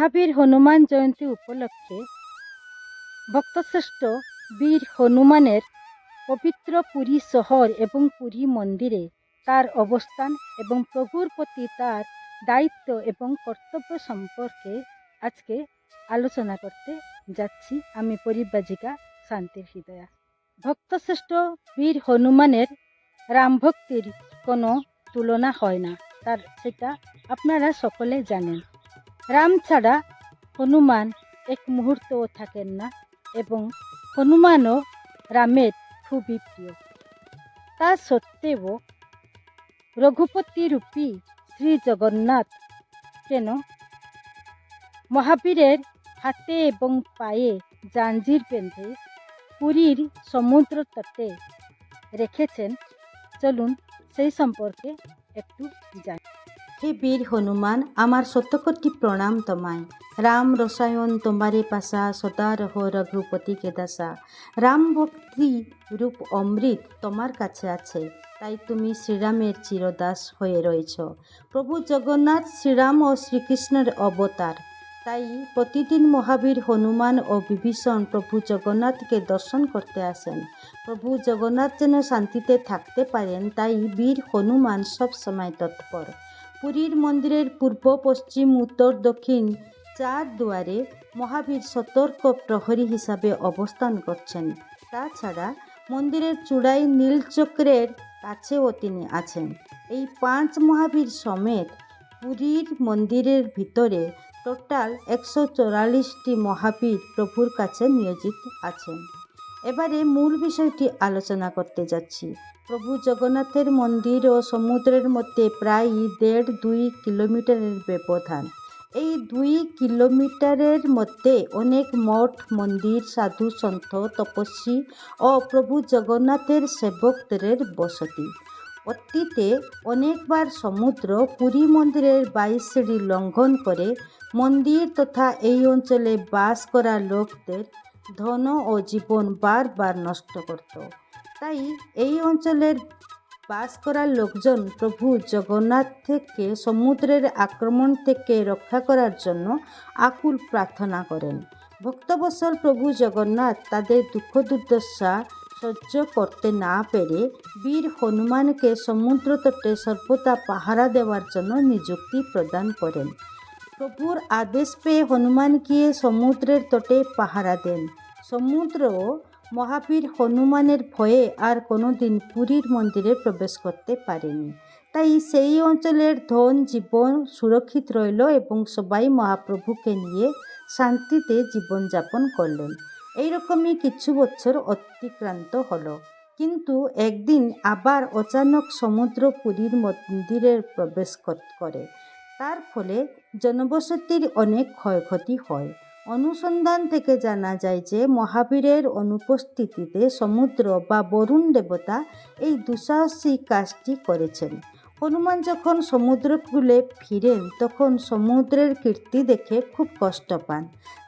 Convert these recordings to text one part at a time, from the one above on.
মহাবীর হনুমান জয়ন্তী উপলক্ষে ভক্তশ্রেষ্ঠ বীর হনুমানের পবিত্র পুরী শহর এবং পুরী মন্দিরে তার অবস্থান এবং প্রভুর প্রতি তার দায়িত্ব এবং কর্তব্য সম্পর্কে আজকে আলোচনা করতে যাচ্ছি আমি পরিব্রাজিকা শান্তির হৃদয়া। ভক্তশ্রেষ্ঠ বীর হনুমানের রাম ভক্তির কোনো তুলনা হয় না, তার সেটা আপনারা সকলে জানেন। রাম ছাড়া হনুমান এক মুহূর্তও থাকেন না এবং হনুমানও রামের খুবই প্রিয়। তা সত্ত্বেও রঘুপতি রূপী শ্রী জগন্নাথ কেন মহাবীরের হাতে এবং পায়ে জাঞ্জির বেঁধে পুরীর সমুদ্র তটে রেখেছেন, চলুন সেই সম্পর্কে একটু জানি। হে বীর হনুমান, আমার শতকোটি প্রণাম তোমায়। রাম রসায়ন তোমারে পাশা, সদা রহ রঘুপতি কে দাসা। রাম ভক্তি রূপ অমৃত তোমার কাছে আছে, তাই তুমি শ্রীরামের চিরদাস হয়ে রয়েছ। প্রভু জগন্নাথ শ্রীরাম ও শ্রীকৃষ্ণের অবতার, তাই প্রতিদিন মহাবীর হনুমান ও বিভীষণ প্রভু জগন্নাথকে দর্শন করতে আসেন। প্রভু জগন্নাথ যেন শান্তিতে থাকতে পারেন, তাই বীর হনুমান সব সময় তৎপর। পুরীর মন্দিরের পূর্ব, পশ্চিম, উত্তর, দক্ষিণ চার দুয়ারে মহাবীর সতর্ক প্রহরী হিসাবে অবস্থান করছেন। তাছাড়া মন্দিরের চূড়ায় নীলচক্রের কাছেও তিনি আছেন। এই 5 মহাবীর সমেত পুরীর মন্দিরের ভিতরে টোটাল 144টি মহাবীর প্রভুর কাছে নিয়োজিত আছেন। এবারে মূল বিষয়টি আলোচনা করতে যাচ্ছি। প্রভু জগন্নাথের মন্দির ও সমুদ্রের মধ্যে প্রায় 1.5-2 কিলোমিটারের ব্যবধান। এই 2 কিলোমিটারের মধ্যে অনেক মঠ, মন্দির, সাধু সন্ত, তপস্বী ও প্রভু জগন্নাথের সেবকদের বসতি। অতীতে অনেকবার সমুদ্র পুরী মন্দিরের 22 সিঁড়ি লঙ্ঘন করে মন্দির তথা এই অঞ্চলে বাস করা লোকদের ধন ও জীবন বারবার নষ্ট করত। তাই এই অঞ্চলের বাস করা লোকজন প্রভু জগন্নাথ থেকে সমুদ্রের আক্রমণ থেকে রক্ষা করার জন্য আকুল প্রার্থনা করেন। ভক্তবৎসল প্রভু জগন্নাথ তাদের দুঃখ দুর্দশা সহ্য করতে না পেরে বীর হনুমানকে সমুদ্র তটে সর্বদা পাহারা দেওয়ার জন্য নিযুক্তি প্রদান করেন। প্রভুর আদেশ পেয়ে হনুমান গিয়ে সমুদ্রের তটে পাহারা দেন। সমুদ্র মহাবীর হনুমানের ভয়ে আর কোনোদিন পুরীর মন্দিরে প্রবেশ করতে পারেনি। তাই সেই অঞ্চলের ধন জীবন সুরক্ষিত রইল এবং সবাই মহাপ্রভুকে নিয়ে শান্তিতে জীবনযাপন করলেন। এইরকমই কিছু বছর অতিক্রান্ত হলো, কিন্তু একদিন আবার অচানক সমুদ্র পুরীর মন্দিরে প্রবেশ করে। তার ফলে জনবসতির অনেক ক্ষয়ক্ষতি হয়। অনুসন্ধান থেকে জানা যায় যে মহাবীরের অনুপস্থিতিতে সমুদ্র বা বরুণ দেবতা এই দুঃসাহসিক কাজটি করেছেন। হনুমান যখন সমুদ্রকূলে ফিরেন তখন সমুদ্রের কীর্তি দেখে খুব কষ্ট পান।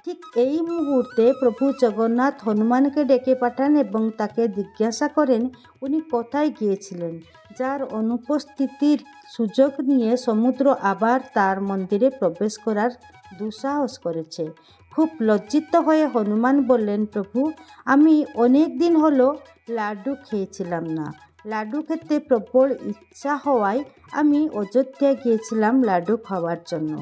ঠিক এই মুহূর্তে প্রভু জগন্নাথ হনুমানকে ডেকে পাঠান এবং তাকে জিজ্ঞাসা করেন উনি কোথায় গিয়েছিলেন, যার অনুপস্থিতির সুযোগ নিয়ে সমুদ্র আবার তার মন্দিরে প্রবেশ করার দুঃসাহস করেছে। খুব লজ্জিত হয়ে হনুমান বললেন, প্রভু, আমি অনেক দিন হলো লাড্ডু খেয়েছিলাম না। লাড্ডু খেতে প্রবল ইচ্ছা হওয়ায় আমি অযোধ্যা গিয়েছিলাম লাড্ডু খাওয়ার জন্য।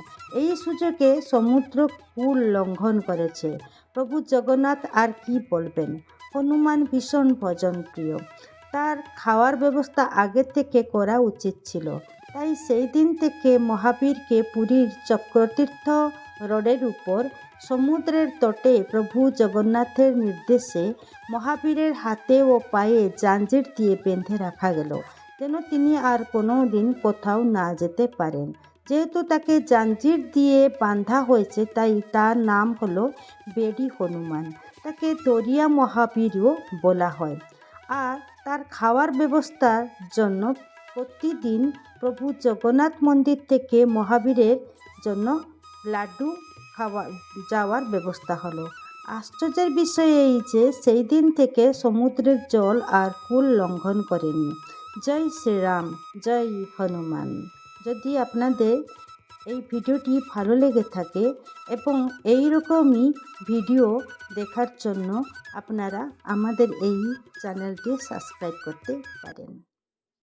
এই সুযোগে সমুদ্র কূল লঙ্ঘন করেছে। প্রভু জগন্নাথ আর কি বলবেন। হনুমান ভীষণ ভজনপ্রিয়, তার খাওয়ার ব্যবস্থা আগে থেকে করা উচিত ছিল। তাই সেই দিন থেকে মহাবীরকে পুরীর চক্রতীর্থ রোডের উপর সমুদ্রের তটে প্রভু জগন্নাথের নির্দেশে মহাবীরের হাতে ও পায়ে জাঞ্জির দিয়ে বেঁধে রাখা গেল, যেন তিনি আর কোনো দিন কোথাও না যেতে পারেন। যেহেতু তাকে জাঞ্জির দিয়ে বাঁধা হয়েছে, তাই তার নাম হলো বেড়ি হনুমান। তাকে দরিয়া মহাবীরও বলা হয়। আর তার খাওয়ার ব্যবস্থার জন্য প্রতিদিন প্রভু জগন্নাথ মন্দির থেকে মহাবীরের জন্য লাড্ডু যাওয়ার ব্যবস্থা হলো। আশ্চর্যের বিষয় এই যে সেই দিন থেকে সমুদ্রের জল আর কূল লঙ্ঘন করেনি। জয় শ্রীরাম, জয় হনুমান। যদি আপনাদের এই ভিডিওটি ভালো লেগে থাকে এবং এই রকমই ভিডিও দেখার জন্য আপনারা আমাদের এই চ্যানেলটি সাবস্ক্রাইব করতে পারেন।